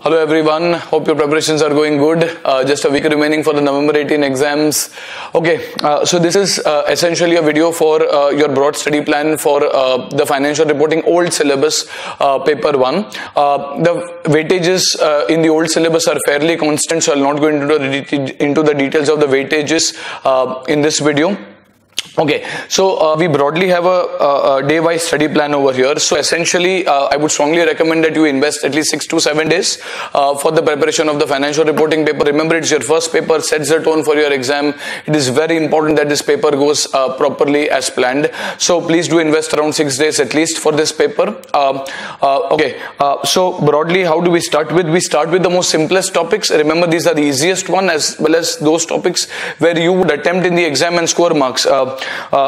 Hello everyone, hope your preparations are going good. Just a week remaining for the November 18 exams. Okay, so this is essentially a video for your broad study plan for the financial reporting old syllabus, paper 1. The weightages in the old syllabus are fairly constant, so I'll not go into the details of the weightages in this video. Okay, so we broadly have a day-wise study plan over here. So essentially, I would strongly recommend that you invest at least 6 to 7 days for the preparation of the financial reporting paper. Remember, it's your first paper, sets the tone for your exam. It is very important that this paper goes properly as planned. So please do invest around 6 days at least for this paper. So broadly, how do we start with? We start with the most simplest topics. Remember, these are the easiest one as well as those topics where you would attempt in the exam and score marks.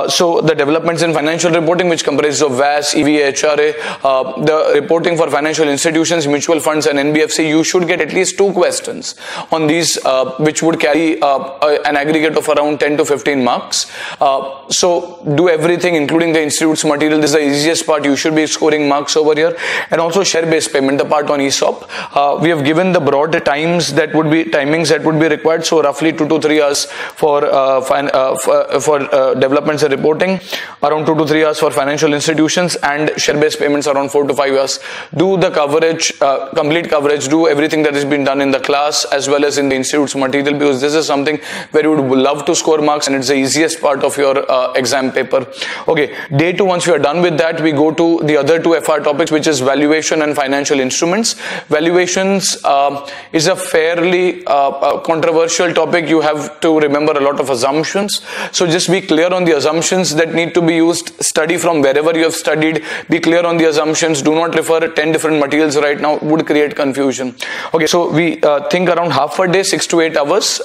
So the developments in financial reporting, which comprises of VAS, EVA, HRA, the reporting for financial institutions, mutual funds and NBFC, you should get at least 2 questions on these which would carry an aggregate of around 10 to 15 marks. So do everything including the institute's material. This is the easiest part. You should be scoring marks over here. And also share-based payment, the part on ESOP. We have given the broad timings that would be required. So roughly 2 to 3 hours for developments and reporting, around 2 to 3 hours for financial institutions, and share-based payments around 4 to 5 hours. Do the coverage, complete coverage, do everything that has been done in the class as well as in the institute's material, because this is something where you would love to score marks and it's the easiest part of your exam paper. Okay, day 2, once we are done with that, we go to the other 2 FR topics, which is valuation and financial instruments. Valuations is a fairly controversial topic. You have to remember a lot of assumptions. So just be clear on the assumptions that need to be used. Study from wherever you have studied. Be clear on the assumptions. Do not refer 10 different materials right now. Would create confusion. Okay, so we think around half a day, 6 to 8 hours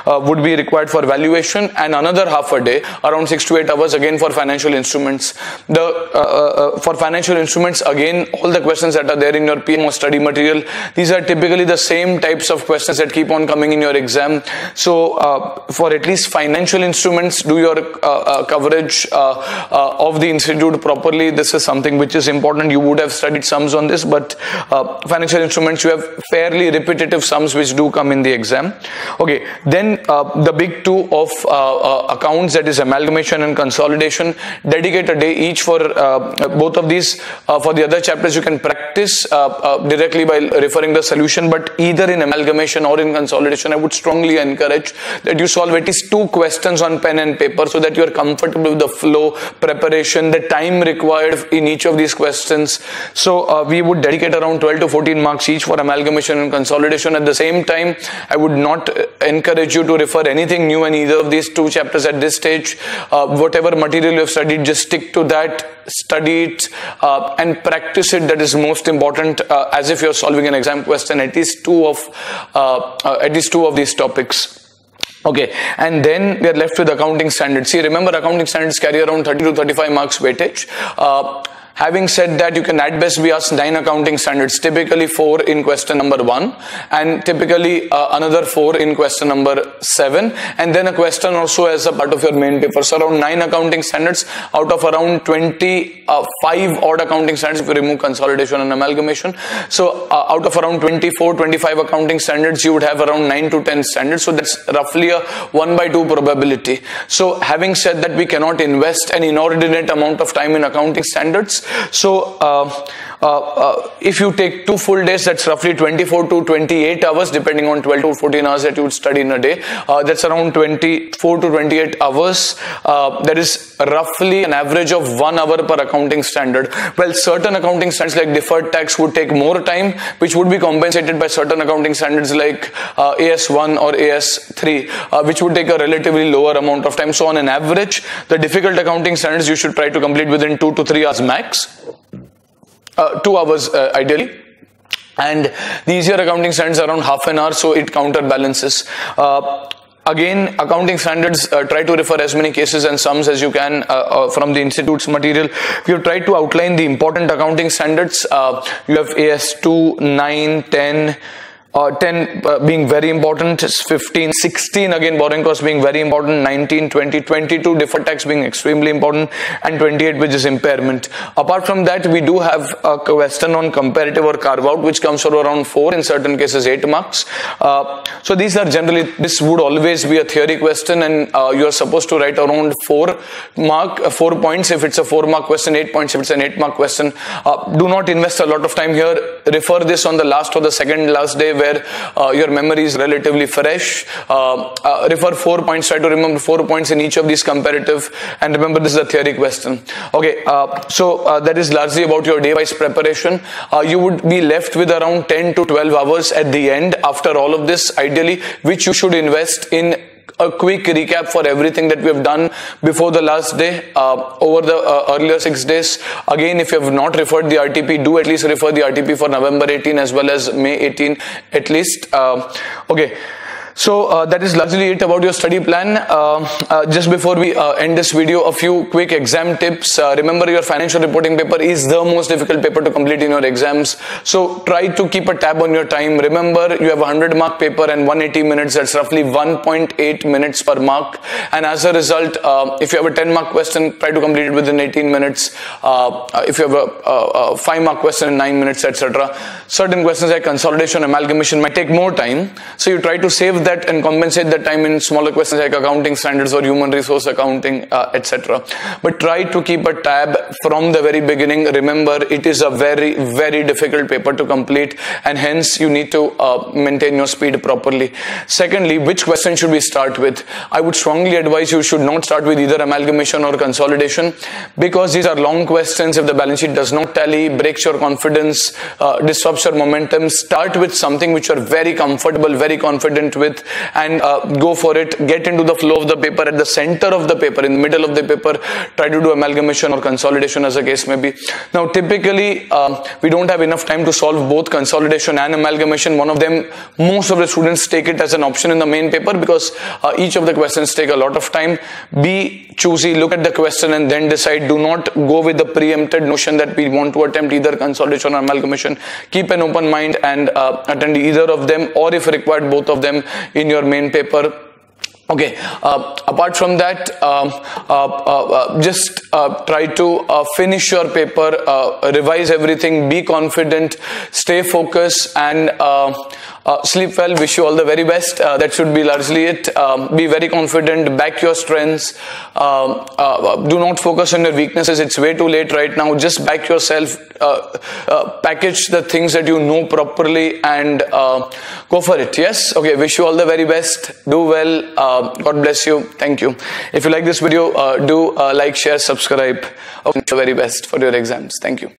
would be required for valuation, and another half a day, around 6 to 8 hours again for financial instruments. For financial instruments, again, all the questions that are there in your PM or study material, these are typically the same types of questions that keep on coming in your exam. So for at least financial instruments, do your coverage of the institute properly. This is something which is important. You would have studied sums on this, but financial instruments, you have fairly repetitive sums which do come in the exam. Okay, then the big 2 of accounts, that is amalgamation and consolidation. Dedicate a day each for both of these. For the other chapters, you can practice directly by referring the solution, but either in amalgamation or in consolidation, I would strongly encourage that you solve at least 2 questions on pen and paper so that you are comfortable with the flow, preparation, the time required in each of these questions. So we would dedicate around 12 to 14 marks each for amalgamation and consolidation. At the same time, I would not encourage you to refer anything new in either of these 2 chapters at this stage. Whatever material you have studied, just stick to that, study it and practice it. That is most important, as if you are solving an exam question, at least two of these topics. Okay, and then we are left with accounting standards. See, remember, accounting standards carry around 30 to 35 marks weightage. Having said that, you can at best be asked 9 accounting standards, typically 4 in question number 1, and typically another 4 in question number 7, and then a question also as a part of your main paper. So around 9 accounting standards out of around 25 odd accounting standards if you remove consolidation and amalgamation. So out of around 25 accounting standards, you would have around 9 to 10 standards. So that's roughly a 1/2 probability. So having said that, we cannot invest an inordinate amount of time in accounting standards. So if you take 2 full days, that's roughly 24 to 28 hours, depending on 12 to 14 hours that you would study in a day. That's around 24 to 28 hours. That is roughly an average of 1 hour per accounting standard. Well, certain accounting standards like deferred tax would take more time, which would be compensated by certain accounting standards like AS1 or AS3, which would take a relatively lower amount of time. So on an average, the difficult accounting standards you should try to complete within 2 to 3 hours max. 2 hours ideally, and the easier accounting standards around half an hour, so it counterbalances. Again, accounting standards, try to refer as many cases and sums as you can from the institute's material. We have tried to outline the important accounting standards. You have AS2, 9, 10, 10 being very important, 15, 16 again borrowing cost being very important, 19, 20, 22 deferred tax being extremely important, and 28 which is impairment. Apart from that, we do have a question on comparative or carve out which comes for around 4, in certain cases 8 marks. So these are generally, this would always be a theory question, and you are supposed to write around 4 points if it's a 4 mark question, 8 points if it's an 8 mark question. Do not invest a lot of time here. Refer this on the last or the second last day where your memory is relatively fresh. Refer 4 points, try to remember 4 points in each of these comparative, and remember this is a theory question. Okay, so that is largely about your day-wise preparation. You would be left with around 10 to 12 hours at the end after all of this, ideally, which you should invest in a quick recap for everything that we have done before the last day, over the earlier 6 days. Again, if you have not referred the RTP, do at least refer the RTP for November 18 as well as May 18 at least. Okay. So that is largely it about your study plan. Just before we end this video, a few quick exam tips. Remember, your financial reporting paper is the most difficult paper to complete in your exams. So try to keep a tab on your time. Remember, you have a 100 mark paper and 180 minutes. That's roughly 1.8 minutes per mark. And as a result, if you have a 10 mark question, try to complete it within 18 minutes. If you have a 5 mark question in 9 minutes, etc. Certain questions like consolidation, amalgamation might take more time. So you try to save that and compensate that time in smaller questions like accounting standards or human resource accounting, etc. But try to keep a tab from the very beginning. Remember, it is a very, very difficult paper to complete, and hence you need to maintain your speed properly. Secondly, which question should we start with? I would strongly advise you should not start with either amalgamation or consolidation, because these are long questions. If the balance sheet does not tally, breaks your confidence, disrupts your momentum, start with something which you are very comfortable, very confident with, and go for it. Get into the flow of the paper. At the center of the paper, in the middle of the paper, try to do amalgamation or consolidation as a case may be. Now typically we don't have enough time to solve both consolidation and amalgamation. One of them, most of the students take it as an option in the main paper because each of the questions take a lot of time. Be choosy, look at the question and then decide. Do not go with the preempted notion that we want to attempt either consolidation or amalgamation. Keep an open mind and attend either of them, or if required both of them in your main paper. Okay, apart from that, just try to finish your paper, revise everything, be confident, stay focused, and sleep well. Wish you all the very best. That should be largely it. Be very confident, back your strengths. Do not focus on your weaknesses. It's way too late right now. Just back yourself, package the things that you know properly, and go for it. Yes? Okay, wish you all the very best. Do well. God bless you. Thank you. If you like this video, do like, share, subscribe. Okay, the very best for your exams. Thank you.